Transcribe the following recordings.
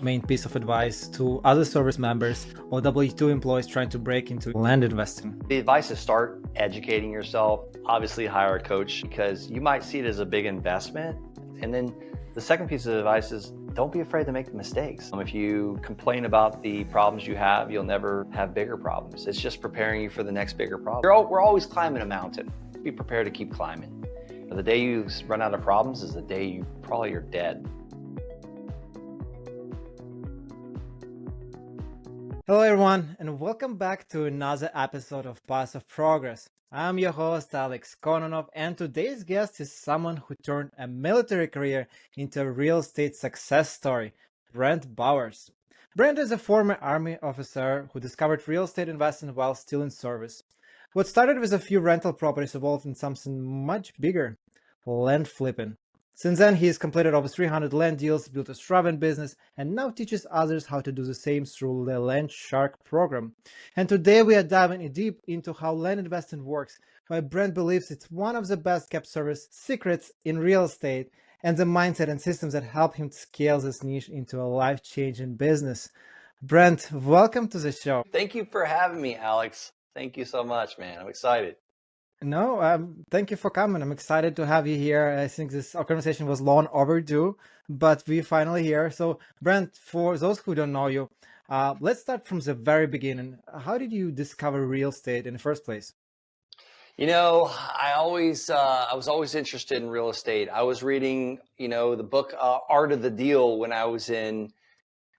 main piece of advice to other service members or W-2 employees trying to break into land investing? The advice is start educating yourself. Obviously hire a coach because you might see it as a big investment. And then the second piece of advice is don't be afraid to make mistakes. If you complain about the problems you have, you'll never have bigger problems. It's just preparing you for the next bigger problem. We're always climbing a mountain. Be prepared to keep climbing. The day you run out of problems is the day you probably are dead. Hello everyone, and welcome back to another episode of Path of Progress. I'm your host Alex Kononov, and today's guest is someone who turned a military career into a real estate success story, Brent Bowers. Brent is a former Army officer who discovered real estate investing while still in service. What started with a few rental properties evolved into something much bigger, land flipping. Since then, he has completed over 300 land deals, built a thriving business, and now teaches others how to do the same through the Land Shark program. And today we are diving deep into how land investing works, why Brent believes it's one of the best kept service secrets in real estate, and the mindset and systems that help him scale this niche into a life-changing business. Brent, welcome to the show. Thank you for having me, Alex. Thank you so much, man. I'm excited. No, thank you for coming. I'm excited to have you here. I think this conversation was long overdue, but we're finally here. So, Brent, for those who don't know you, let's start from the very beginning. How did you discover real estate in the first place? You know, I was always interested in real estate. I was reading, the book Art of the Deal when I was in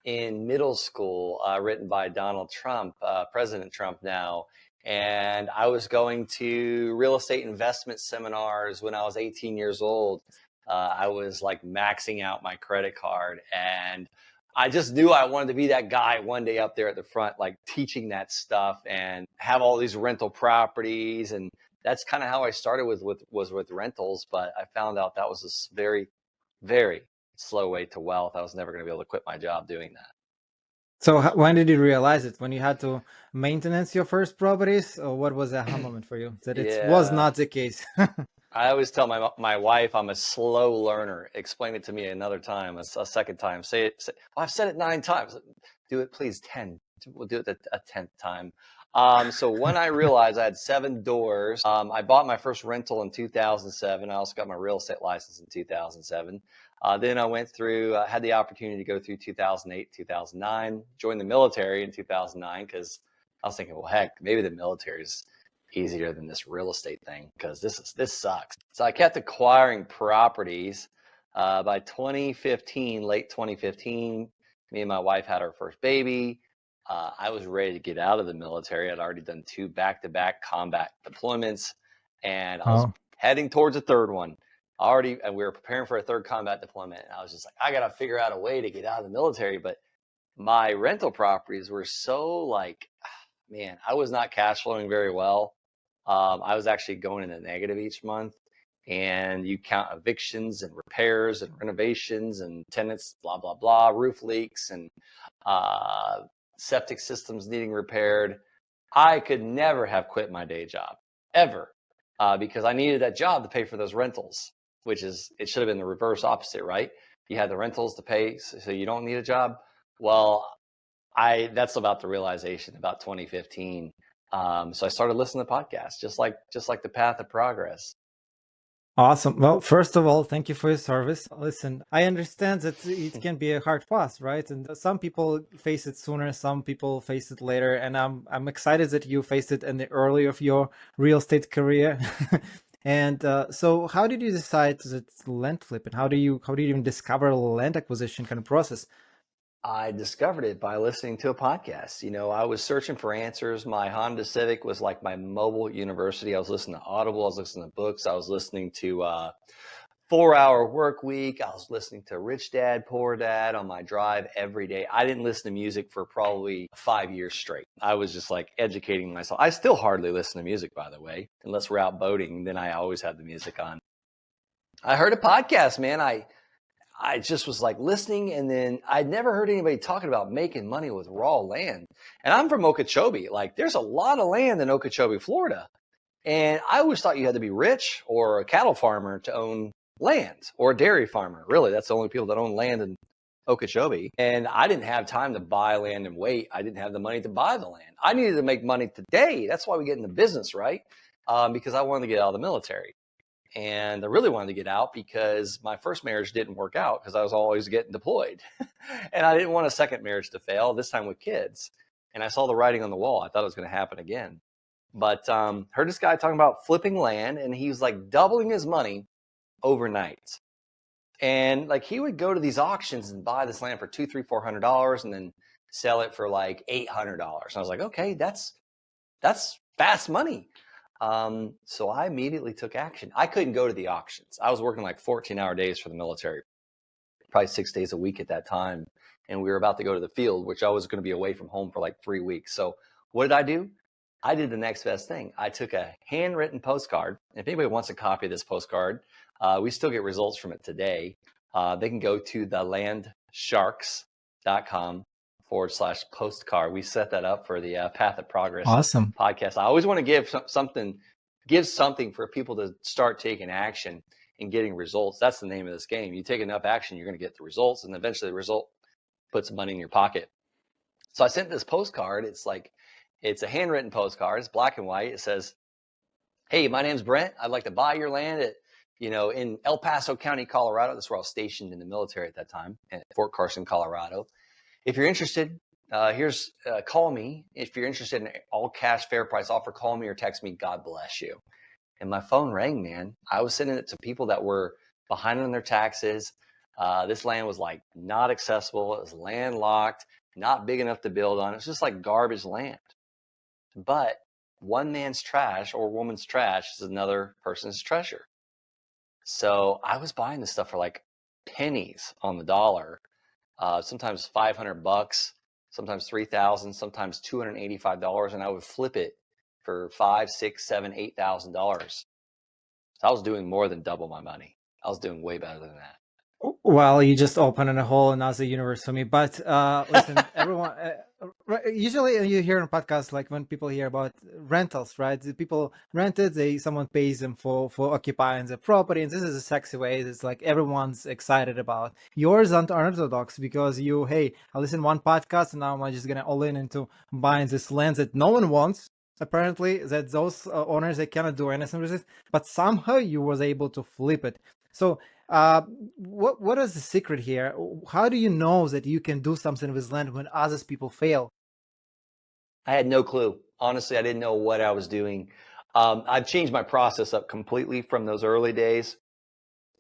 middle school, written by Donald Trump, President Trump now. And I was going to real estate investment seminars when I was 18 years old. I was like maxing out my credit card, and I just knew I wanted to be that guy one day up there at the front, like teaching that stuff and have all these rental properties. And that's kind of how I started with rentals. But I found out that was a very, very slow way to wealth. I was never going to be able to quit my job doing that. So, when did you realize it? When you had to maintenance your first properties, or what was the aha moment for you that it was Yeah. not the case? I always tell my wife I'm a slow learner. Explain it to me another time, a second time. Say it. I've said it 9 times. Do it, please. 10. We'll do it a 10th time. So when I realized I had 7 doors, I bought my first rental in 2007. I also got my real estate license in 2007. Then I went through, had the opportunity to go through 2008, 2009, joined the military in 2009 because I was thinking, well, heck, maybe the military is easier than this real estate thing because this sucks. So I kept acquiring properties. By 2015, late 2015, me and my wife had our first baby. I was ready to get out of the military. I'd already done 2 back-to-back combat deployments, and I was heading towards a third one. And we were preparing for a third combat deployment. And I was just like, I got to figure out a way to get out of the military. But my rental properties were so man, I was not cash flowing very well. I was actually going in the negative each month, and you count evictions and repairs and renovations and tenants, blah, blah, blah, roof leaks and septic systems needing repaired. I could never have quit my day job ever because I needed that job to pay for those rentals, it should have been the reverse opposite, right? You had the rentals to pay, so you don't need a job. Well, that's about the realization about 2015. So I started listening to podcasts, just like the Path of Progress. Awesome. Well, first of all, thank you for your service. Listen, I understand that it can be a hard path, right? And some people face it sooner, some people face it later. And I'm excited that you faced it in the early of your real estate career. And so, how did you decide that land flipping? How do you even discover land acquisition kind of process? I discovered it by listening to a podcast. I was searching for answers. My Honda Civic was like my mobile university. I was listening to Audible. I was listening to books. I was listening to 4-Hour Work Week. I was listening to Rich Dad, Poor Dad on my drive every day. I didn't listen to music for probably 5 years straight. I was just like educating myself. I still hardly listen to music, by the way, unless we're out boating. Then I always have the music on. I heard a podcast, man. I just was like listening, and then I'd never heard anybody talking about making money with raw land. And I'm from Okeechobee. Like, there's a lot of land in Okeechobee, Florida. And I always thought you had to be rich or a cattle farmer to own land, or a dairy farmer. Really, that's the only people that own land Okeechobee, and I didn't have time to buy land and wait. I didn't have the money to buy the land. I needed to make money today. That's why we get into business, right? Because I wanted to get out of the military. And I really wanted to get out because my first marriage didn't work out because I was always getting deployed. And I didn't want a second marriage to fail, this time with kids. And I saw the writing on the wall. I thought it was going to happen again. But heard this guy talking about flipping land, and he was like doubling his money overnight. And like he would go to these auctions and buy this land for $200, $300, $400 and then sell it for like $800. And I was like, okay, that's fast money. So I immediately took action. I couldn't go to the auctions. I was working like 14-hour days for the military, probably 6 days a week at that time. And we were about to go to the field, which I was going to be away from home for like 3 weeks. So what did I do? I did the next best thing. I took a handwritten postcard. If anybody wants a copy of this postcard, we still get results from it today. They can go to thelandsharks.com/postcard. We set that up for the Path of Progress Awesome. podcast. I always want to give something for people to start taking action and getting results. That's the name of this game. You take enough action, you're going to get the results, and eventually the result puts money in your pocket. So I sent this postcard. It's a handwritten postcard. It's black and white. It says, "Hey, my name's Brent. I'd like to buy your land at, in El Paso County, Colorado." That's where I was stationed in the military at that time, at Fort Carson, Colorado. "If you're interested, call me. If you're interested in all cash, fair price offer, call me or text me. God bless you." And my phone rang, man. I was sending it to people that were behind on their taxes. This land was like not accessible. It was landlocked, not big enough to build on. It was just like garbage land. But one man's trash or woman's trash is another person's treasure. So I was buying this stuff for like pennies on the dollar, sometimes $500, sometimes $3,000, sometimes $285, and I would flip it for $5,000, $6,000, $7,000, $8,000. So I was doing more than double my money. I was doing way better than that. Well, you just opened a whole another universe for me. But listen, everyone. Usually, you hear on podcasts like when people hear about rentals, right? The people rented, someone pays them for occupying the property, and this is a sexy way. It's like everyone's excited about. Yours aren't unorthodox because I listen to one podcast and now I'm just gonna all in into buying this land that no one wants. Apparently, that those owners they cannot do anything with it, but somehow you was able to flip it. So what is the secret here? How do you know that you can do something with land when others people fail? I had no clue. Honestly, I didn't know what I was doing. I've changed my process up completely from those early days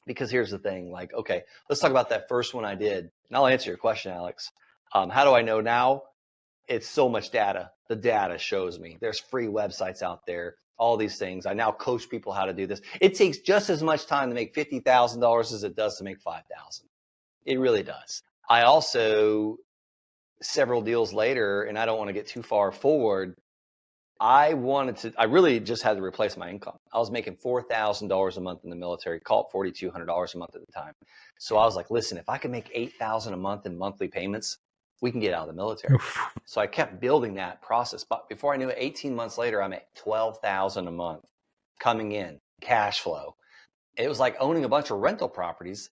because here's the thing. Like, okay, let's talk about that first one I did. And I'll answer your question, Alex. How do I know now? It's so much data. The data shows me. There's free websites out there, all these things. I now coach people how to do this. It takes just as much time to make $50,000 as it does to make $5,000. It really does. I also, several deals later, and I don't want to get too far forward, I really just had to replace my income. I was making $4,000 a month in the military, call it $4,200 a month at the time. So I was like, listen, if I can make $8,000 a month in monthly payments, we can get out of the military. So I kept building that process. But before I knew it, 18 months later, I'm at $12,000 a month coming in, cash flow. It was like owning a bunch of rental properties,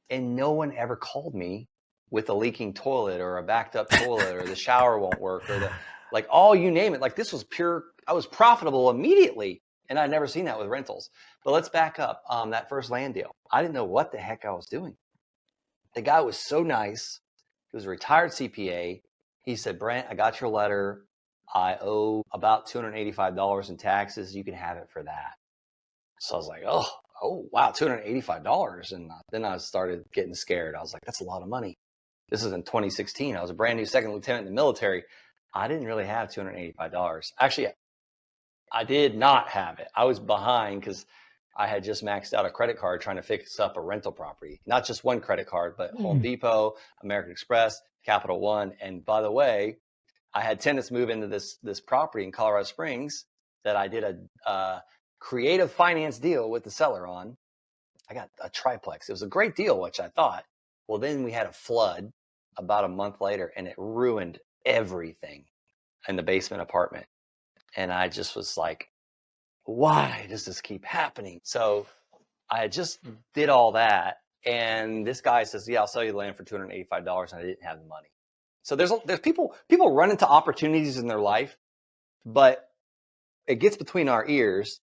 and no one ever called me with a leaking toilet or a backed up toilet or the shower won't work or all you name it. Like this was pure, I was profitable immediately, and I'd never seen that with rentals. But let's back up. That first land deal, I didn't know what the heck I was doing. The guy was so nice. He was a retired CPA. He said, "Brent, I got your letter. I owe about $285 in taxes. You can have it for that." So I was like, oh wow, $285. And then I started getting scared. I was like, that's a lot of money. This is in 2016. I was a brand new second lieutenant in the military. I didn't really have $285. Actually, I did not have it. I was behind because I had just maxed out a credit card trying to fix up a rental property. Not just one credit card, but Home Depot, American Express, Capital One. And by the way, I had tenants move into this property in Colorado Springs that I did a creative finance deal with the seller on. I got a triplex. It was a great deal, which I thought. Well, then we had a flood about a month later, and it ruined everything in the basement apartment. And I just was like, why does this keep happening? So I just did all that. And this guy says, yeah, I'll sell you the land for $285. And I didn't have the money. So there's people run into opportunities in their life, but it gets between our ears.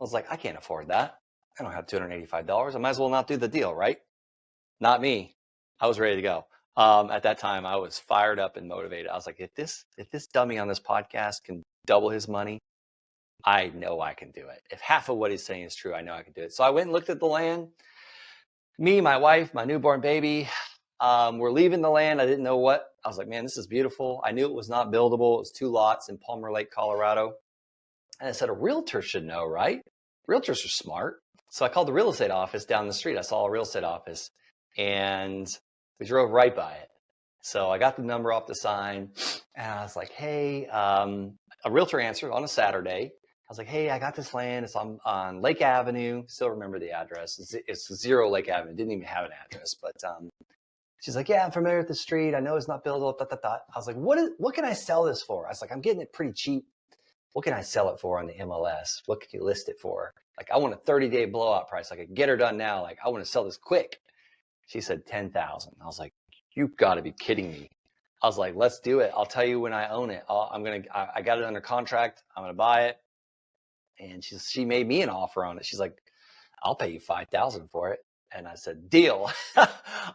I was like, I can't afford that. I don't have $285. I might as well not do the deal, right? Not me. I was ready to go. At that time, I was fired up and motivated. I was like, if this dummy on this podcast can double his money, I know I can do it. If half of what he's saying is true, I know I can do it. So I went and looked at the land. Me, my wife, my newborn baby, we're leaving the land. I didn't know what. I was like, man, this is beautiful. I knew it was not buildable. It was 2 lots in Palmer Lake, Colorado. And I said, a realtor should know, right? Realtors are smart. So I called the real estate office down the street. I saw a real estate office and we drove right by it. So I got the number off the sign and I was like, hey, a realtor answered on a Saturday. I was like, hey, I got this land. It's on Lake Avenue. Still remember the address. It's 0 Lake Avenue. Didn't even have an address. But she's like, yeah, I'm familiar with the street. I know it's not buildable. I was like, what can I sell this for? I was like, I'm getting it pretty cheap. What can I sell it for on the MLS? What can you list it for? Like, I want a 30-day blowout price. Like, I can get her done now. Like, I want to sell this quick. She said 10,000. I was like, you've got to be kidding me. I was like, let's do it. I'll tell you when I own it. I got it under contract. I'm going to buy it. And she made me an offer on it. She's like, I'll pay you 5,000 for it. And I said, deal.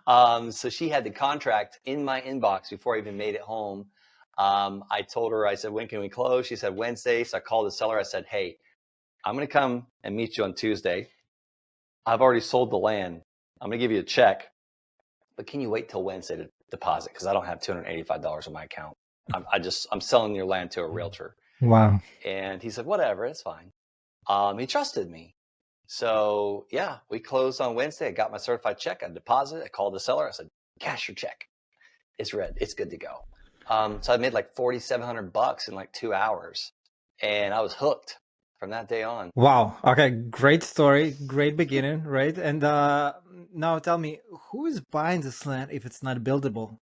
So she had the contract in my inbox before I even made it home. I told her, I said, when can we close? She said, Wednesday. So I called the seller. I said, hey, I'm going to come and meet you on Tuesday. I've already sold the land. I'm going to give you a check, but can you wait till Wednesday to deposit? Because I don't have $285 in my account. I'm selling your land to a realtor. Wow. And he said, whatever, it's fine. He trusted me. So yeah, we closed on Wednesday. I got my certified check. I deposited. I called the seller. I said, cash your check. It's red. It's good to go. So I made like $4,700 in like 2 hours, and I was hooked from that day on. Wow. Okay. Great story. Great beginning, right? And now tell me, who is buying this land if it's not buildable?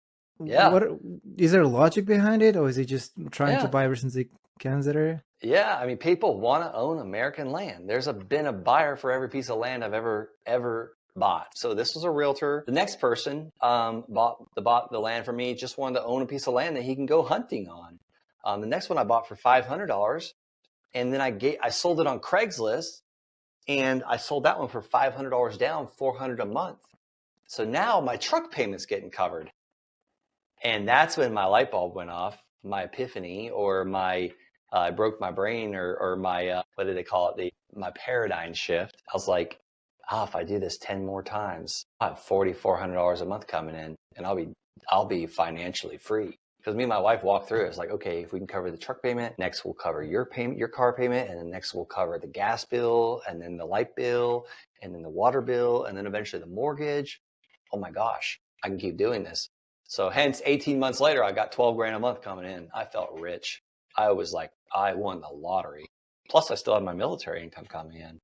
Yeah. What is there logic behind it, or is he just trying to Yeah. buy ever since he can that area? Yeah. I mean, people want to own American land. There's been a buyer for every piece of land I've ever bought. So this was a realtor. The next person bought the land for me, just wanted to own a piece of land that he can go hunting on. The next one I bought for $500. And then I sold it on Craigslist, and I sold that one for $500 down, $400 a month. So now my truck payment's getting covered. And that's when my light bulb went off, my epiphany, or my I broke my brain, or my what do they call it? My paradigm shift. I was like, if I do this 10 more times, I have $4,400 a month coming in, and I'll be financially free. Because me and my wife walked through it. It's like, okay, if we can cover the truck payment, next we'll cover your payment, your car payment, and then next we'll cover the gas bill, and then the light bill, and then the water bill, and then eventually the mortgage. Oh my gosh, I can keep doing this. So hence 18 months later, I got 12 grand a month coming in. I felt rich. I was like, I won the lottery. Plus I still have my military income coming in.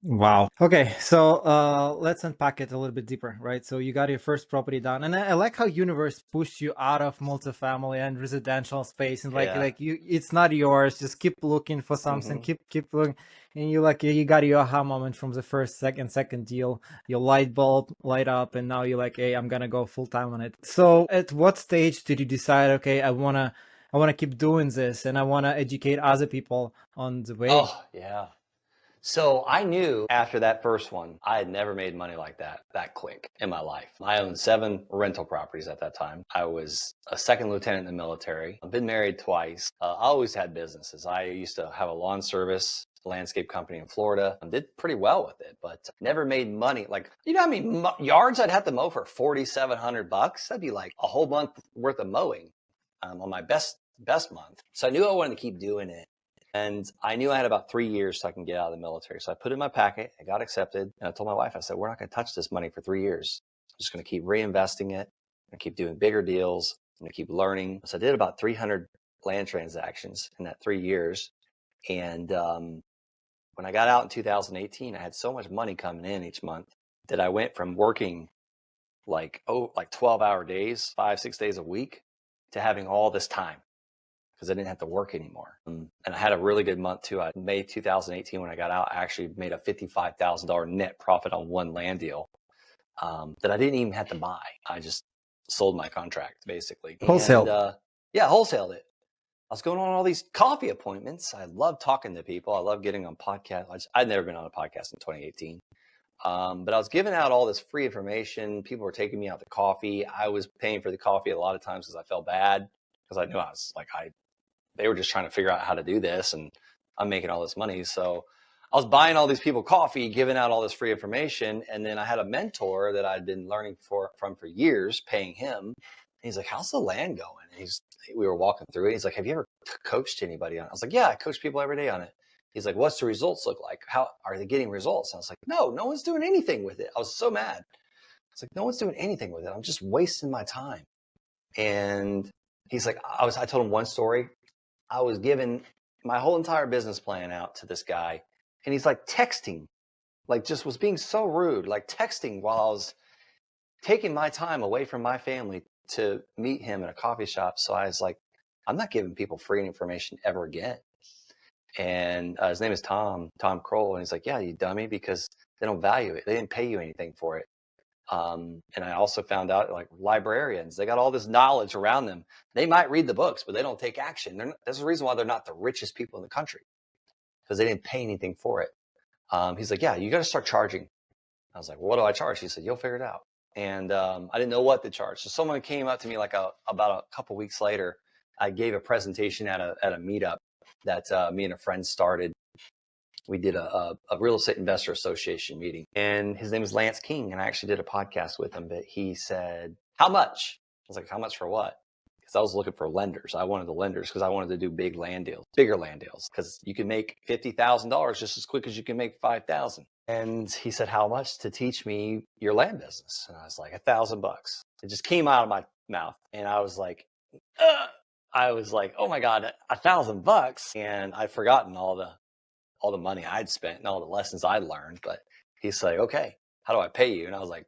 Wow. Okay, so let's unpack it a little bit deeper, right? So you got your first property done, and I like how universe pushed you out of multifamily and residential space, and like you, it's not yours. Just keep looking for something, keep looking, and you got your aha moment from the first, second deal. Your light bulb light up, and now you're like, hey, I'm gonna go full time on it. So at what stage did you decide, okay, I wanna keep doing this, and I wanna educate other people on the way? Oh yeah. So I knew after that first one, I had never made money like that quick in my life. I owned 7 rental properties at that time. I was a second lieutenant in the military. I've been married twice. I always had businesses. I used to have a lawn service landscape company in Florida. I did pretty well with it, but never made money. Like, you know how many yards I'd have to mow for $4,700? That'd be like a whole month worth of mowing on my best month. So I knew I wanted to keep doing it. And I knew I had about 3 years so I can get out of the military. So I put it in my packet, I got accepted, and I told my wife, I said, we're not going to touch this money for 3 years. I'm just going to keep reinvesting it. I'm going to keep doing bigger deals. I'm going to keep learning. So I did about 300 land transactions in that 3 years. And when I got out in 2018, I had so much money coming in each month that I went from working like 12-hour days, 5-6 days a week, to having all this time. because I didn't have to work anymore. And I had a really good month too. May 2018, when I got out, I actually made a $55,000 net profit on one land deal that I didn't even have to buy. I just sold my contract basically. Wholesale. And yeah, wholesaled it. I was going on all these coffee appointments. I love talking to people. I love getting on podcasts. I'd never been on a podcast in 2018. But I was giving out all this free information. People were taking me out to coffee. I was paying for the coffee a lot of times because I felt bad, because I knew I was like, they were just trying to figure out how to do this, and I'm making all this money. So I was buying all these people coffee, giving out all this free information. And then I had a mentor that I'd been learning from for years, paying him. And he's like, how's the land going? And we were walking through it. He's like, have you ever coached anybody on it? I was like, yeah, I coach people every day on it. He's like, what's the results look like? How are they getting results? And I was like, no one's doing anything with it. I was so mad. It's like, no one's doing anything with it. I'm just wasting my time. And he's like, I told him one story. I was giving my whole entire business plan out to this guy, and he's like texting, like just was being so rude, like texting while I was taking my time away from my family to meet him in a coffee shop. So I was like, I'm not giving people free information ever again. And his name is Tom Kroll. And he's like, yeah, you dummy, because they don't value it. They didn't pay you anything for it. And I also found out, like, librarians, they got all this knowledge around them. They might read the books, but they don't take action. There's a reason why they're not the richest people in the country, because they didn't pay anything for it. He's like, yeah, you got to start charging. I was like, well, what do I charge? He said, you'll figure it out. And I didn't know what to charge. So someone came up to me like about a couple weeks later. I gave a presentation at a meetup that me and a friend started. We did a real estate investor association meeting, and his name is Lance King. And I actually did a podcast with him, but he said, how much? I was like, how much for what? Because I was looking for lenders. I wanted the lenders because I wanted to do bigger land deals, because you can make $50,000 just as quick as you can make 5,000. And he said, how much to teach me your land business? And I was like, $1,000. It just came out of my mouth. And I was like, oh my God, $1,000. And I'd forgotten all the money I'd spent and all the lessons I'd learned. But he's like, okay, how do I pay you? And I was like,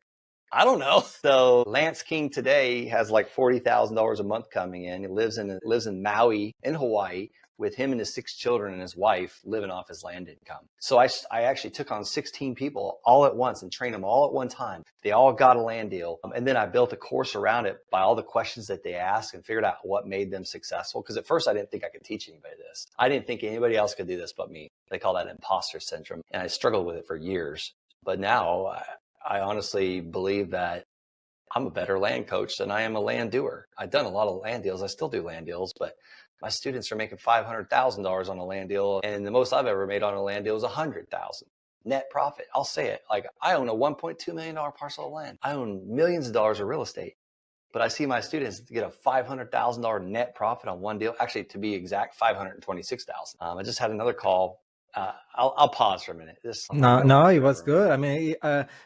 I don't know. So Lance King today has like $40,000 a month coming in. He lives in Maui in Hawaii with him and his 6 children and his wife, living off his land income. So I actually took on 16 people all at once and trained them all at one time. They all got a land deal. And then I built a course around it by all the questions that they asked, and figured out what made them successful. Because at first I didn't think I could teach anybody this. I didn't think anybody else could do this but me. They call that imposter syndrome. And I struggled with it for years. But now I honestly believe that I'm a better land coach than I am a land doer. I've done a lot of land deals. I still do land deals, but my students are making $500,000 on a land deal. And the most I've ever made on a land deal is $100,000 net profit. I'll say it. Like, I own a $1.2 million parcel of land. I own millions of dollars of real estate, but I see my students get a $500,000 net profit on one deal. Actually, to be exact, $526,000. I just had another call. I'll pause for a minute. No, it was good. I mean,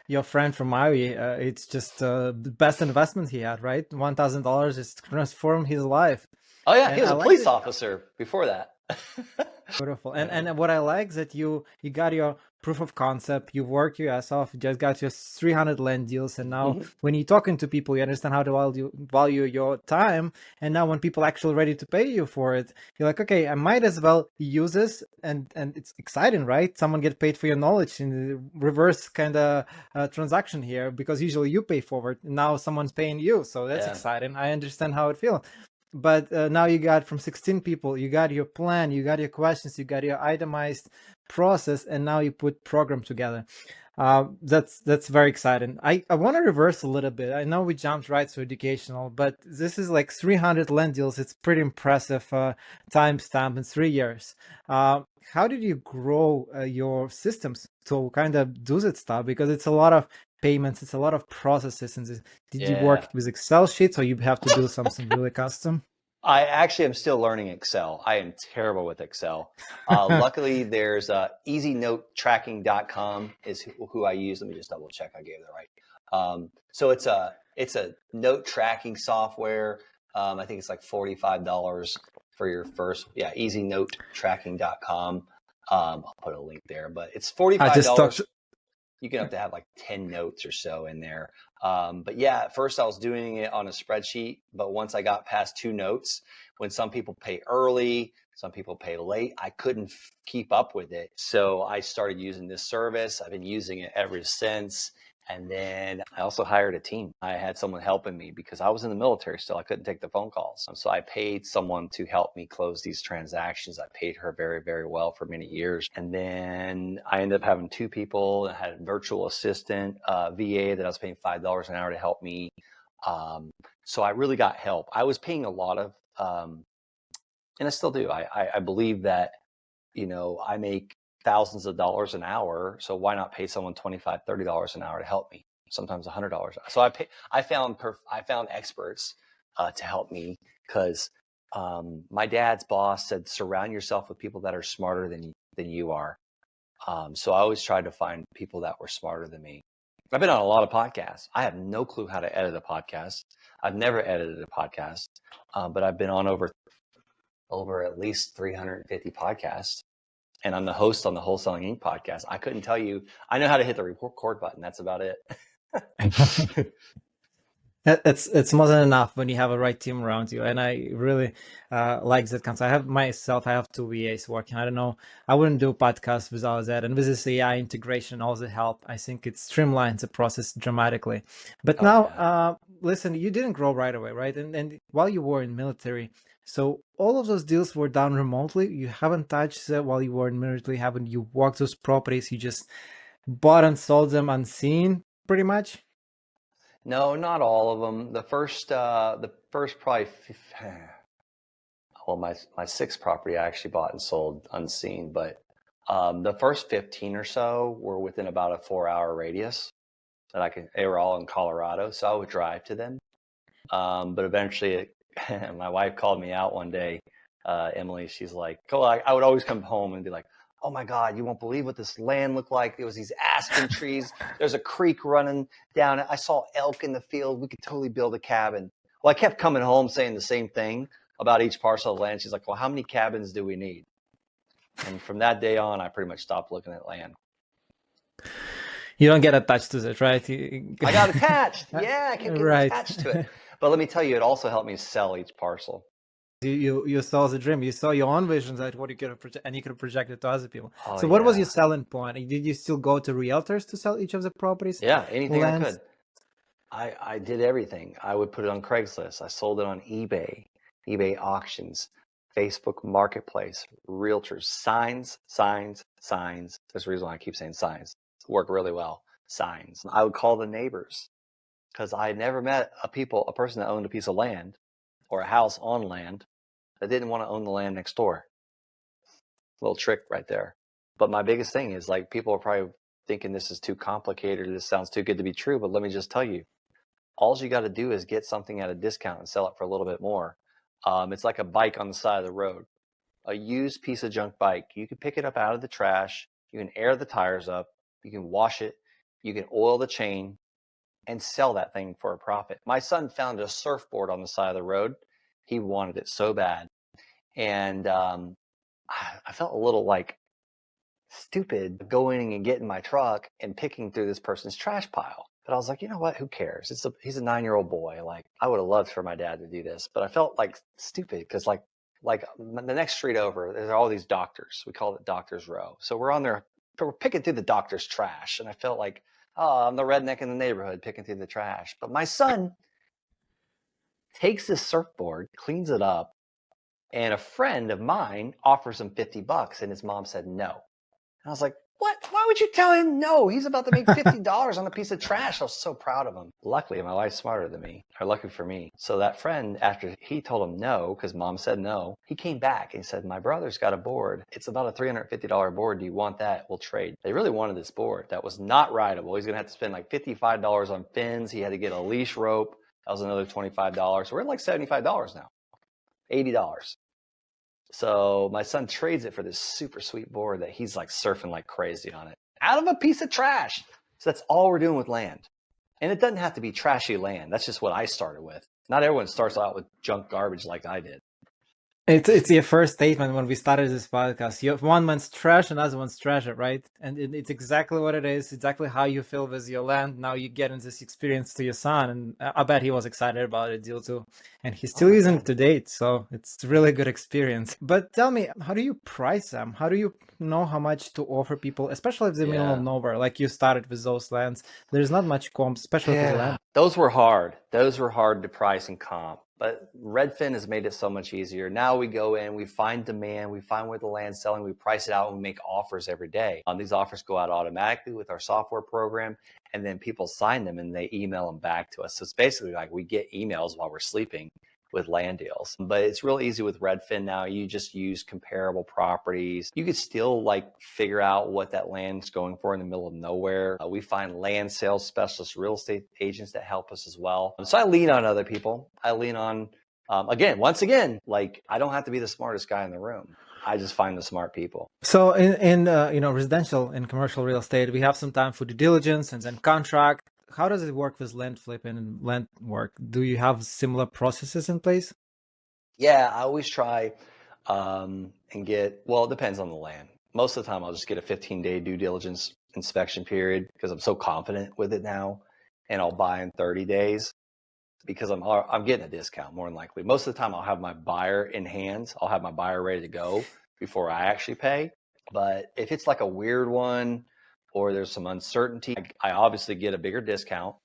your friend from Maui, it's just the best investment he had, right? $1,000 is transformed his life. Oh yeah, And he was I a like police that. officer before that. Beautiful. And what I like is that you got your proof of concept, you worked your ass off, you just got your 300 land deals, and now when you're talking to people, you understand how to value your time. And now when people actually ready to pay you for it, you're like, okay, I might as well use this, and it's exciting, right? Someone get paid for your knowledge in the reverse kind of transaction here, because usually you pay forward, and now someone's paying you, so that's exciting. I understand how it feels. But now you got from 16 people, you got your plan, you got your questions, you got your itemized process, and now you put program together. That's very exciting. I want to reverse a little bit. I know we jumped right to educational, but this is like 300 land deals. It's pretty impressive timestamp in 3 years. How did you grow your systems to kind of do that stuff? Because it's a lot of payments, it's a lot of processes. And did you work with Excel sheets, or you have to do something really custom? I actually am still learning Excel. I am terrible with Excel. Luckily, there's easynotetracking.com is who I use. Let me just double check I gave that right. So it's a note tracking software. I think it's like $45 for your first. Yeah, easynotetracking.com. I'll put a link there, but it's $45. You can have to have like 10 notes or so in there. But yeah, at first I was doing it on a spreadsheet, but once I got past 2 notes, when some people pay early, some people pay late, I couldn't keep up with it. So I started using this service. I've been using it ever since. And then I also hired a team. I had someone helping me because I was in the military still. I couldn't take the phone calls. So I paid someone to help me close these transactions. I paid her very, very well for many years. And then I ended up having 2 people. I had a virtual assistant, VA that I was paying $5 an hour to help me. So I really got help. I was paying a lot of, and I still do. I believe that, I make thousands of dollars an hour. So why not pay someone $25, $30 an hour to help me? Sometimes $100. So I found experts to help me because my dad's boss said, surround yourself with people that are smarter than you are. So I always tried to find people that were smarter than me. I've been on a lot of podcasts. I have no clue how to edit a podcast. I've never edited a podcast, but I've been on over at least 350 podcasts. And I'm the host on the Wholesaling Inc. podcast. I couldn't tell you. I know how to hit the record button. That's about it. It's more than enough when you have a right team around you, and I really like that concept. I have 2 VAs working. I don't know, I wouldn't do podcasts without that, and with this AI integration, all the help, I think it streamlines the process dramatically. But Oh now, yeah. listen, you didn't grow right away, right? And while you were in military, so all of those deals were done remotely. You haven't touched that while you were in military. Haven't you worked those properties? You just bought and sold them unseen, pretty much. No, not all of them. The first probably, well, my sixth property I actually bought and sold unseen, but the first 15 or so were within about a 4-hour radius they were all in Colorado, so I would drive to them. But eventually, my wife called me out one day, Emily. She's like, "Cool." I would always come home and be like, "Oh my God, you won't believe what this land looked like. There was these aspen trees. There's a creek running down. I saw elk in the field. We could totally build a cabin." Well, I kept coming home saying the same thing about each parcel of land. She's like, "Well, how many cabins do we need?" And from that day on, I pretty much stopped looking at land. You don't get attached to it, right? I got attached. Yeah, I kept getting Right. attached to it. But let me tell you, it also helped me sell each parcel. You saw the dream. You saw your own visions that what you could project, and you could project it to other people. Oh So, what was your yeah. selling point? Did you still go to realtors to sell each of the properties, Yeah, anything I lands? could. I did everything. I would put it on Craigslist. I sold it on eBay auctions, Facebook Marketplace, realtors, signs, signs, signs. There's a reason why I keep saying signs. Work really well. Signs. I would call the neighbors because I had never met a person that owned a piece of land or a house on land that didn't want to own the land next door. Little trick right there. But my biggest thing is like people are probably thinking this is too complicated or this sounds too good to be true. But let me just tell you, all you got to do is get something at a discount and sell it for a little bit more. It's like a bike on the side of the road, a used piece of junk bike. You can pick it up out of the trash. You can air the tires up. You can wash it. You can oil the chain and sell that thing for a profit. My son found a surfboard on the side of the road. He wanted it so bad. And I felt a little like stupid going and getting my truck and picking through this person's trash pile. But I was like, you know what? Who cares? He's a 9-year-old boy. Like I would have loved for my dad to do this, but I felt like stupid because like the next street over, there's all these doctors. We call it Doctors Row. So we're picking through the doctor's trash, and I felt like, oh, I'm the redneck in the neighborhood picking through the trash. But my son takes his surfboard, cleans it up, and a friend of mine offers him $50, and his mom said no. I was like, what? Why would you tell him no? He's about to make $50 on a piece of trash. I was so proud of him. Luckily, my wife's smarter than me, or lucky for me. So that friend, after he told him no, because mom said no, he came back and he said, my brother's got a board. It's about a $350 board. Do you want that? We'll trade. They really wanted this board that was not rideable. He's going to have to spend like $55 on fins. He had to get a leash rope. That was another $25. We're at like $75 now, $80. So my son trades it for this super sweet board that he's like surfing like crazy on it out of a piece of trash. So that's all we're doing with land. And it doesn't have to be trashy land. That's just what I started with. Not everyone starts out with junk garbage like I did. It's your first statement when we started this podcast. You have one man's trash, another one's treasure, right? And it's exactly what it is. Exactly how you feel with your land. Now you get in this experience to your son, and I bet he was excited about the deal too. And he's Oh still my using it God. to date, so it's a really good experience. But tell me, how do you price them? How do you know how much to offer people, especially if they're middle of Yeah. nowhere, like you started with those lands? There's not much comp, especially for the Yeah. land. Those were hard. Those were hard to price and comp. But Redfin has made it so much easier. Now we go in, we find demand, we find where the land's selling, we price it out, and we make offers every day. These offers go out automatically with our software program, and then people sign them and they email them back to us. So it's basically like we get emails while we're sleeping with land deals. But it's real easy with Redfin now. You just use comparable properties. You could still like figure out what that land's going for in the middle of nowhere. We find land sales specialists, real estate agents that help us as well. So I lean on other people. I lean on, once again, like I don't have to be the smartest guy in the room. I just find the smart people. So in residential and commercial real estate, we have some time for due diligence and then contract. How does it work with land flipping and land work? Do you have similar processes in place? Yeah, I always try and get, well, it depends on the land. Most of the time, I'll just get a 15-day due diligence inspection period because I'm so confident with it now, and I'll buy in 30 days because I'm getting a discount more than likely. Most of the time, I'll have my buyer in hands. I'll have my buyer ready to go before I actually pay. But if it's like a weird one or there's some uncertainty, I obviously get a bigger discount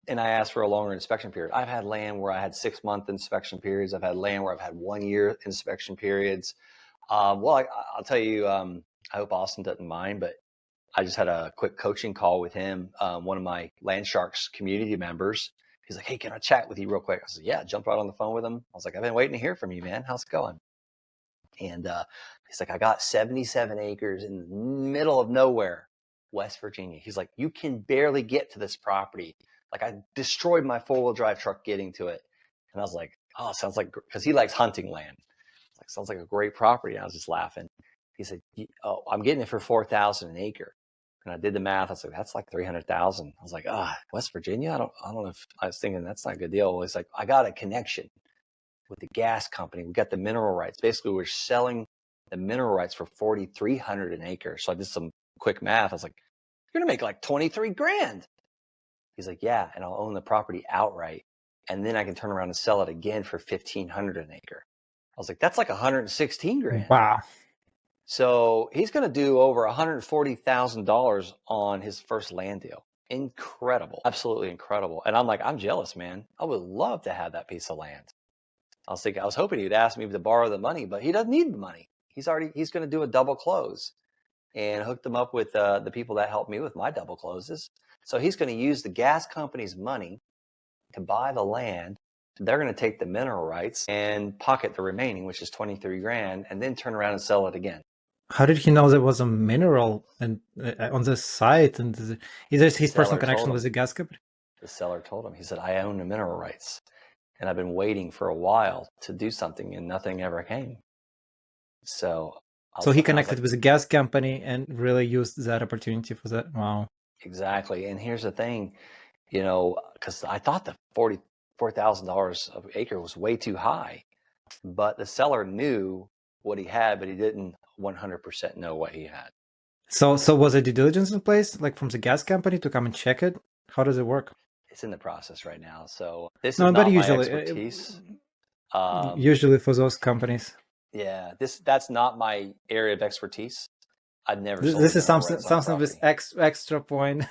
and I asked for a longer inspection period. I've had land where I had 6-month inspection periods. I've had land where I've had 1 year inspection periods. I'll tell you, I hope Austin doesn't mind, but I just had a quick coaching call with him, one of my Land Sharks community members. He's like, hey, can I chat with you real quick? I said, yeah, jumped right on the phone with him. I was like, I've been waiting to hear from you, man. How's it going? And he's like, I got 77 acres in the middle of nowhere, West Virginia. He's like, you can barely get to this property. Like I destroyed my 4-wheel drive truck getting to it. And I was like, oh, sounds like, because he likes hunting land. It's like, sounds like a great property. And I was just laughing. He said, oh, I'm getting it for 4,000 an acre. And I did the math. I was like, that's like 300,000. I was like, West Virginia. I don't know if I was thinking that's not a good deal. It's like, I got a connection with the gas company. We got the mineral rights. Basically, we're selling the mineral rights for 4,300 an acre. So I did some quick math. I was like, you're gonna make like 23 grand. He's like, yeah, and I'll own the property outright, and then I can turn around and sell it again for 1,500 an acre. I was like, that's like 116 grand. Wow. So he's gonna do over $140,000 on his first land deal. Incredible, absolutely incredible. And I'm like, I'm jealous, man. I would love to have that piece of land. I was hoping he'd ask me to borrow the money, but he doesn't need the money. He's going to do a double close and hook them up with the people that help me with my double closes. So he's going to use the gas company's money to buy the land. They're going to take the mineral rights and pocket the remaining, which is 23 grand, and then turn around and sell it again. How did he know there was a mineral and on this site? And is this The his personal seller told connection with him. the gas company? The seller told him. He said, I own the mineral rights. And I've been waiting for a while to do something, and nothing ever came. So So he I was connected like, with the gas company and really used that opportunity for that. Wow. exactly. And here's the thing, because I thought the $44,000 of acre was way too high, but the seller knew what he had, but he didn't 100% know what he had. So was a due diligence in place, like from the gas company to come and check it? How does it work? It's in the process right now. So this is No, but not my usually, expertise. Um, usually for those companies, yeah, that's not my area of expertise. I've never sold a this is mineral something rights on a with property. extra point,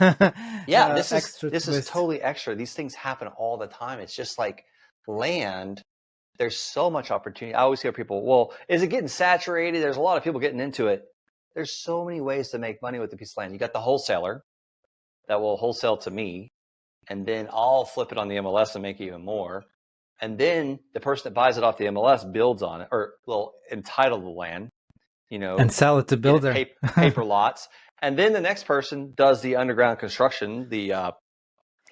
Yeah, extra this is twist. totally extra. These things happen all the time. It's just like land. There's so much opportunity. I always hear people, well, is it getting saturated? There's a lot of people getting into it. There's so many ways to make money with a piece of land. You got the wholesaler that will wholesale to me, and then I'll flip it on the MLS and make even more. And then the person that buys it off the MLS builds on it, or will entitle the land, And sell it to get it builder. paper lots. And then the next person does the underground construction, the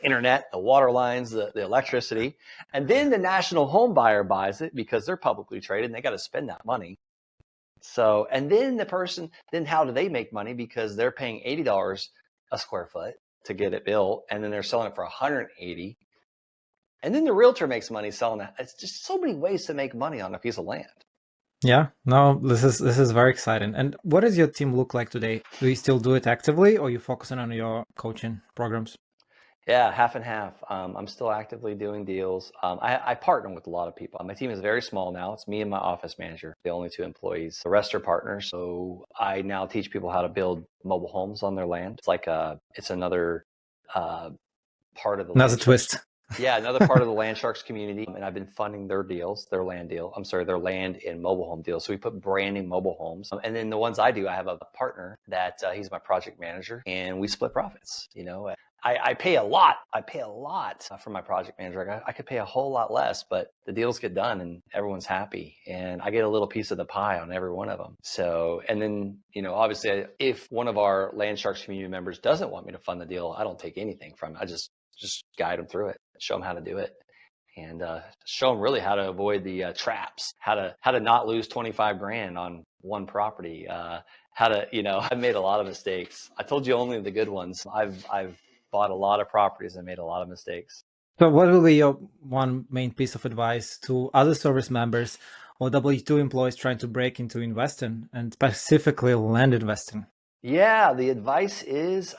internet, the water lines, the electricity. And then the national home buyer buys it because they're publicly traded and they got to spend that money. So, and then then how do they make money? Because they're paying $80 a square foot to get it built, and then they're selling it for 180. And then the realtor makes money selling that. It's just so many ways to make money on a piece of land. Yeah, no, this is very exciting. And what does your team look like today? Do you still do it actively, or you focusing on your coaching programs? Yeah, half and half. I'm still actively doing deals. I partner with a lot of people. My team is very small now. It's me and my office manager, the only two employees. The rest are partners. So I now teach people how to build mobile homes on their land. It's another uh, part of the Another land sharks. twist. Yeah, another part of the land sharks community. And I've been funding their deals, their land deal. I'm sorry, their land and mobile home deals. So we put branding mobile homes. And then the ones I do, I have a partner that he's my project manager, and we split profits. I pay a lot. I pay a lot for my project manager. I could pay a whole lot less, but the deals get done and everyone's happy. And I get a little piece of the pie on every one of them. So, and then, obviously, if one of our land sharks community members doesn't want me to fund the deal, I don't take anything from it. I just guide them through it, show them how to do it, and show them really how to avoid the traps, how to not lose 25 grand on one property. I've made a lot of mistakes. I told you only the good ones. I've bought a lot of properties and made a lot of mistakes. So, what will be your one main piece of advice to other service members or W-2 employees trying to break into investing and specifically land investing? Yeah, the advice is,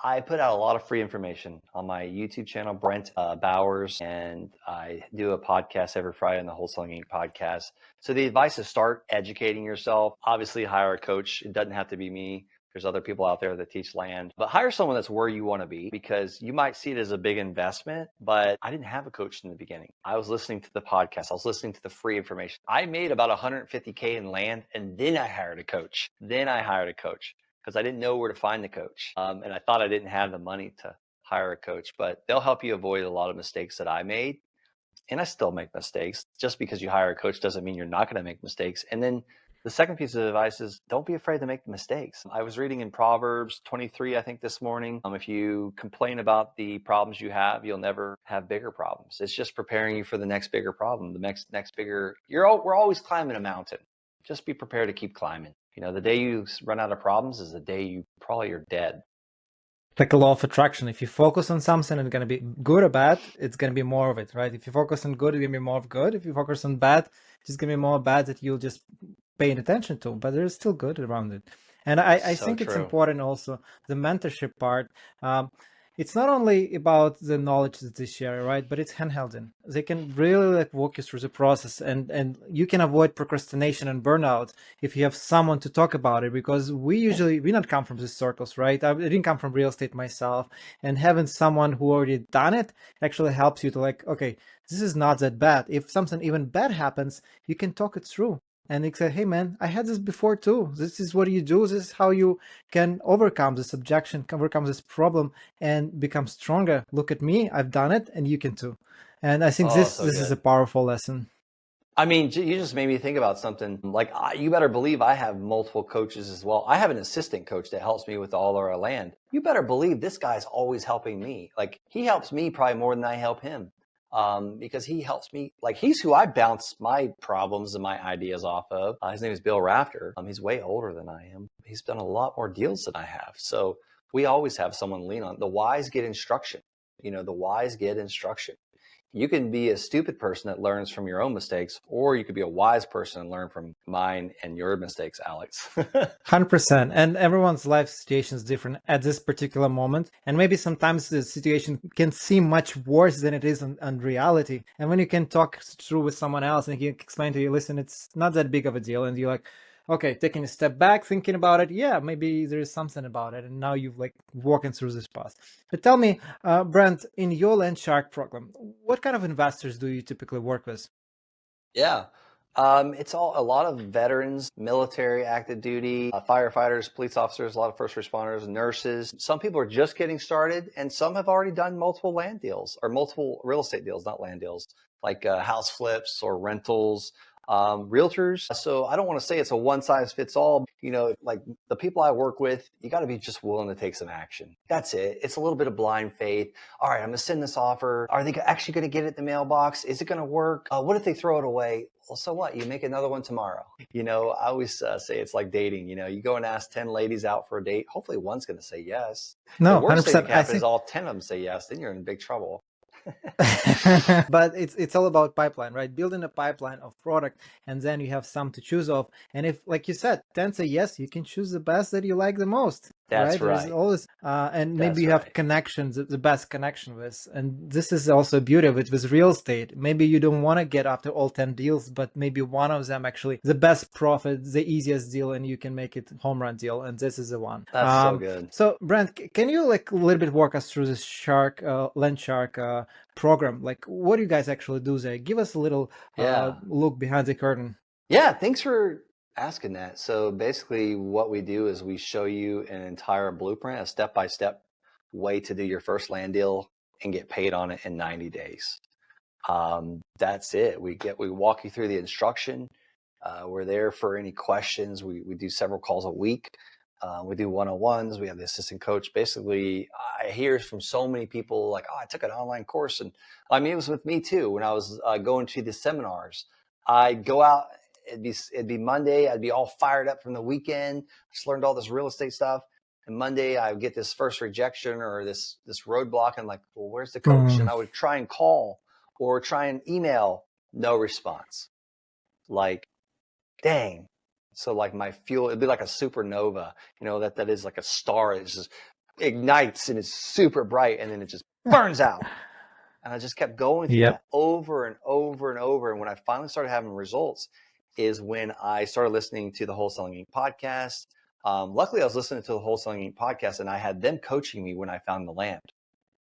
I put out a lot of free information on my YouTube channel, Brent Bowers, and I do a podcast every Friday on the Wholesaling Inc. podcast. So the advice is start educating yourself. Obviously, hire a coach. It doesn't have to be me. There's other people out there that teach land, but hire someone that's where you want to be, because you might see it as a big investment, but I didn't have a coach in the beginning. I was listening to the podcast. I was listening to the free information. I made about 150K in land, and then I hired a coach. Because I didn't know where to find the coach. And I thought I didn't have the money to hire a coach, but they'll help you avoid a lot of mistakes that I made. And I still make mistakes. Just because you hire a coach doesn't mean you're not going to make mistakes. And then the second piece of advice is don't be afraid to make mistakes. I was reading in Proverbs 23, I think, this morning. If you complain about the problems you have, you'll never have bigger problems. It's just preparing you for the next bigger problem, the next bigger. We're always climbing a mountain. Just be prepared to keep climbing. The day you run out of problems is the day you're dead. Like a law of attraction. If you focus on something, it's going to be good or bad, it's going to be more of it, right? If you focus on good, it's going to be more of good. If you focus on bad, it's just going to be more bad that you'll just paying attention to, but there's still good around it. And I So think it's true. important also, the mentorship part. It's not only about the knowledge that they share, right? But it's handholding. They can really like walk you through the process, and you can avoid procrastination and burnout if you have someone to talk about it. Because we not come from these circles, right? I didn't come from real estate myself, and having someone who already done it actually helps you to like, okay, this is not that bad. If something even bad happens, you can talk it through. And he said, hey man, I had this before too. This is what you do. This is how you can overcome this objection, overcome this problem, and become stronger. Look at me, I've done it, and you can too. And I think Oh, this so is a good. powerful lesson. I mean, you just made me think about something. Like, you better believe I have multiple coaches as well. I have an assistant coach that helps me with all our land. You better believe this guy's always helping me. Like, he helps me probably more than I help him. Because he helps me. Like, he's who I bounce my problems and my ideas off of. His name is Bill Rafter. He's way older than I am. He's done a lot more deals than I have. So we always have someone to lean on. The wise get instruction. The wise get instruction. You can be a stupid person that learns from your own mistakes, or you could be a wise person and learn from mine and your mistakes, Alex. 100%. And everyone's life situation is different at this particular moment. And maybe sometimes the situation can seem much worse than it is in reality. And when you can talk through with someone else and he can explain to you, listen, it's not that big of a deal. And you're like, okay, taking a step back, thinking about it. Yeah, maybe there is something about it. And now you've like walking through this path. But tell me, Brent, in your Land Shark program, what kind of investors do you typically work with? Yeah. It's a lot of veterans, military, active duty, firefighters, police officers, a lot of first responders, nurses. Some people are just getting started, and some have already done multiple land deals or multiple real estate deals, not land deals, like house flips or rentals. Realtors. So I don't want to say it's a one size fits all. Like the people I work with, you got to be just willing to take some action. That's it. It's a little bit of blind faith. All right, I'm going to send this offer. Are they actually going to get it in the mailbox? Is it going to work? What if they throw it away? Well, so what? You make another one tomorrow. I always say it's like dating. You go and ask 10 ladies out for a date. Hopefully one's going to say yes. The No, worst thing that 100%. can I happen is think all 10 of them say yes. Then you're in big trouble. But it's all about pipeline, right? Building a pipeline of product, and then you have some to choose of. And if, like you said, 10 say yes, you can choose the best that you like the most, right? That's There's right. always and maybe That's you have right. connections, the best connection with. And this is also beauty of it with real estate. Maybe you don't want to get after all 10 deals, but maybe one of them actually the best profit, the easiest deal, and you can make it home run deal. And this is the one. That's so good. So Brent, can you like a little bit walk us through this Land Shark program? Like, what do you guys actually do there? Give us a little Yeah. look behind the curtain. Yeah, thanks for asking that. So basically what we do is we show you an entire blueprint, a step-by-step way to do your first land deal and get paid on it in 90 days. That's it. We walk you through the instruction. We're there for any questions. We do several calls a week. We do one-on-ones. We have the assistant coach. Basically, I hear from so many people like, oh, I took an online course. And I mean, it was with me too. When I was going to the seminars, I'd go out, it'd be Monday. I'd be all fired up from the weekend. Just learned all this real estate stuff. And Monday I would get this first rejection or this roadblock. And I'm like, well, where's the coach? And I would try and call or try and email, no response. Like, dang. So like my fuel, it'd be like a supernova, that is like a star. It just ignites and it's super bright and then it just burns out. And I just kept going through Yep. that over and over and over. And when I finally started having results is when I started listening to the Wholesaling Inc. podcast. Luckily, I was listening to the Wholesaling Inc. podcast and I had them coaching me when I found the land.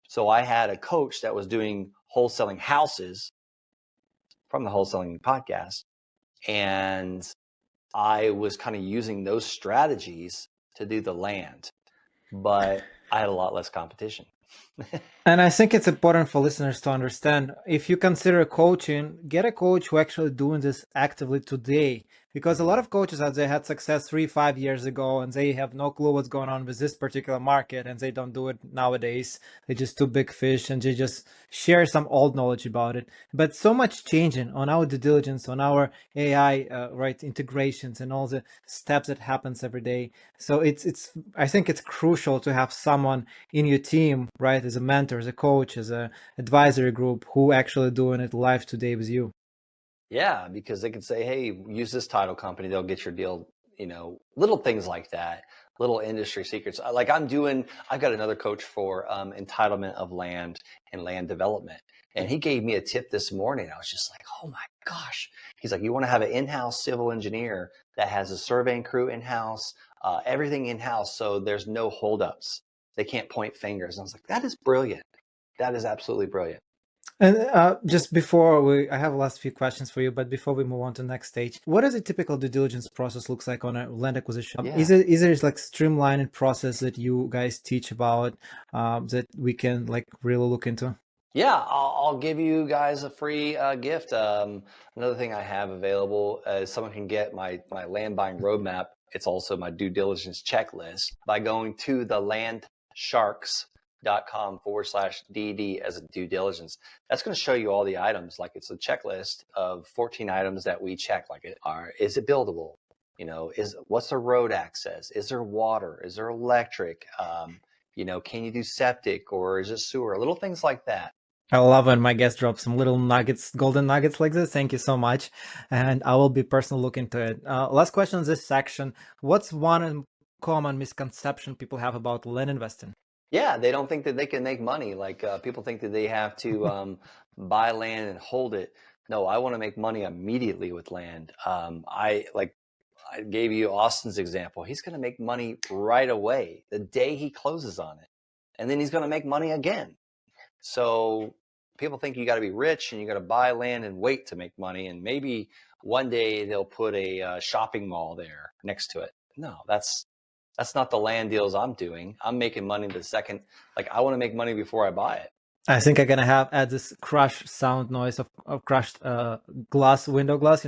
So I had a coach that was doing wholesaling houses from the Wholesaling Inc. podcast. And I was kind of using those strategies to do the land, but I had a lot less competition. And I think it's important for listeners to understand, if you consider coaching, get a coach who actually doing this actively today. Because a lot of coaches out there had success 3-5 years ago and they have no clue what's going on with this particular market and they don't do it nowadays. They're just too big fish and they just share some old knowledge about it. But so much changing on our due diligence, on our AI, right, integrations and all the steps that happens every day. So I think it's crucial to have someone in your team, right, as a mentor, as a coach, as a advisory group who actually doing it live today with you. Yeah, because they can say, hey, use this title company, they'll get your deal, little things like that, little industry secrets. Like I've got another coach for entitlement of land and land development. And he gave me a tip this morning. I was just like, oh my gosh. He's like, you want to have an in-house civil engineer that has a surveying crew in-house, everything in-house. So there's no holdups. They can't point fingers. And I was like, that is brilliant. That is absolutely brilliant. And just I have last few questions for you, but before we move on to the next stage, what does a typical due diligence process looks like on a land acquisition? Yeah. Is there like streamlining process that you guys teach about that we can like really look into? Yeah, I'll give you guys a free gift. Another thing I have available is someone can get my land buying roadmap. It's also my due diligence checklist by going to the landsharks.com/DD as a due diligence. That's going to show you all the items. Like it's a checklist of 14 items that we check. Like is it buildable? What's the road access? Is there water? Is there electric? Can you do septic or is it sewer? Little things like that. I love when my guests drop some little nuggets, golden nuggets like this. Thank you so much. And I will be personally looking into it. Last question in this section. What's one common misconception people have about land investing? Yeah, they don't think that they can make money. Like people think that they have to buy land and hold it. No, I want to make money immediately with land. I gave you Austin's example. He's going to make money right away the day he closes on it, and then he's going to make money again. So people think you got to be rich and you got to buy land and wait to make money, and maybe one day they'll put a shopping mall there next to it. No, that's not the land deals I'm doing. I'm making money the second. Like I want to make money before I buy it. I think I'm gonna add this crush sound noise of crushed window glass.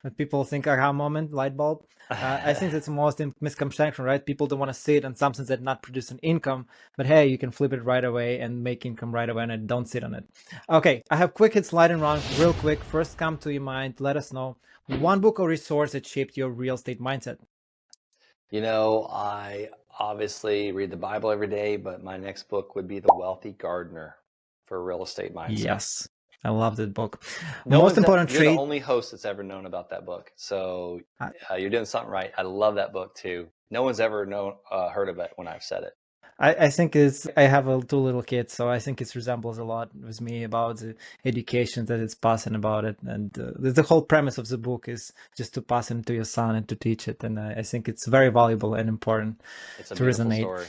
When people think aha moment, light bulb. I think that's the most misconception, right? People don't want to sit on something that's not producing income, but hey, you can flip it right away and make income right away, and don't sit on it. Okay, I have quick hit lightning round, real quick. First, come to your mind. Let us know one book or resource that shaped your real estate mindset. I obviously read the Bible every day, but my next book would be The Wealthy Gardener for real estate mindset. Yes, I love that book. No Most one's important you're the trait. only host that's ever known about that book. So I, you're doing something right. I love that book too. No one's ever heard of it when I've said it. I think it's, I have two little kids, so I think it resembles a lot with me about the education that it's passing about it. And the whole premise of the book is just to pass it to your son and to teach it. And I think it's very valuable and important It's a to beautiful resonate. story.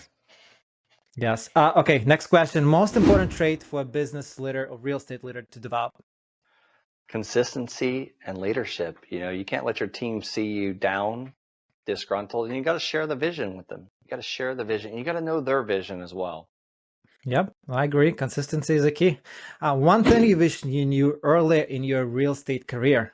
Yes. Okay, next question. Most important trait for a business leader or real estate leader to develop? Consistency and leadership. You can't let your team see you down, disgruntled, and you got to share the vision with them. You got to share the vision. You got to know their vision as well. Yep, I agree. Consistency is a key. One thing you wish you knew earlier in your real estate career?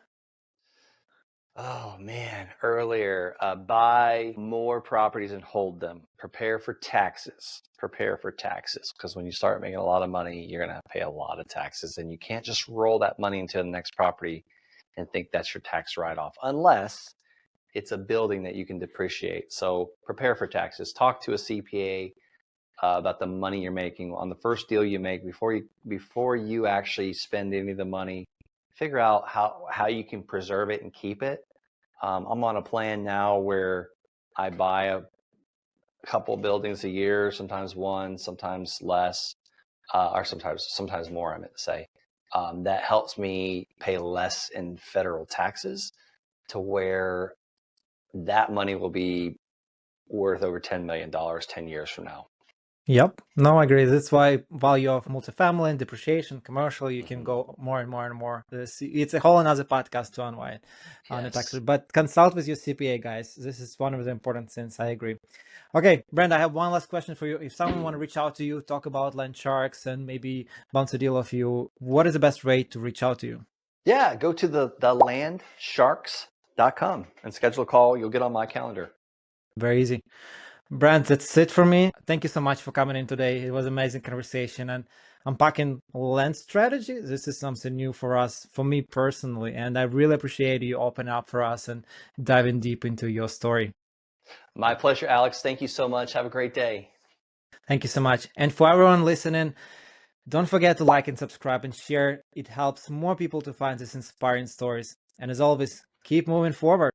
Oh man, earlier, buy more properties and hold them. Prepare for taxes. Prepare for taxes, because when you start making a lot of money, you're going to pay a lot of taxes, and you can't just roll that money into the next property and think that's your tax write-off, unless it's a building that you can depreciate. So prepare for taxes. Talk to a CPA about the money you're making on the first deal you make before you actually spend any of the money. Figure out how you can preserve it and keep it. I'm on a plan now where I buy a couple buildings a year, sometimes one, sometimes less, or sometimes more, I meant to say. That helps me pay less in federal taxes, to where that money will be worth over $10 million 10 years from now. Yep. No, I agree. That's why value of multifamily and depreciation, commercial, you can Mm-hmm. go more and more and more. It's a whole another podcast to unwind on the tax. Yes. But consult with your CPA, guys. This is one of the important things. I agree. Okay, Brent, I have one last question for you. If someone want to reach out to you, talk about land sharks and maybe bounce a deal of you, what is the best way to reach out to you? Yeah, go to the landsharks.com and schedule a call. You'll get on my calendar. Very easy. Brent, that's it for me. Thank you so much for coming in today. It was an amazing conversation and unpacking land strategy. This is something new for us, for me personally, and I really appreciate you opening up for us and diving deep into your story. My pleasure, Alex. Thank you so much. Have a great day. Thank you so much. And for everyone listening, don't forget to like and subscribe and share. It helps more people to find these inspiring stories. And as always, keep moving forward.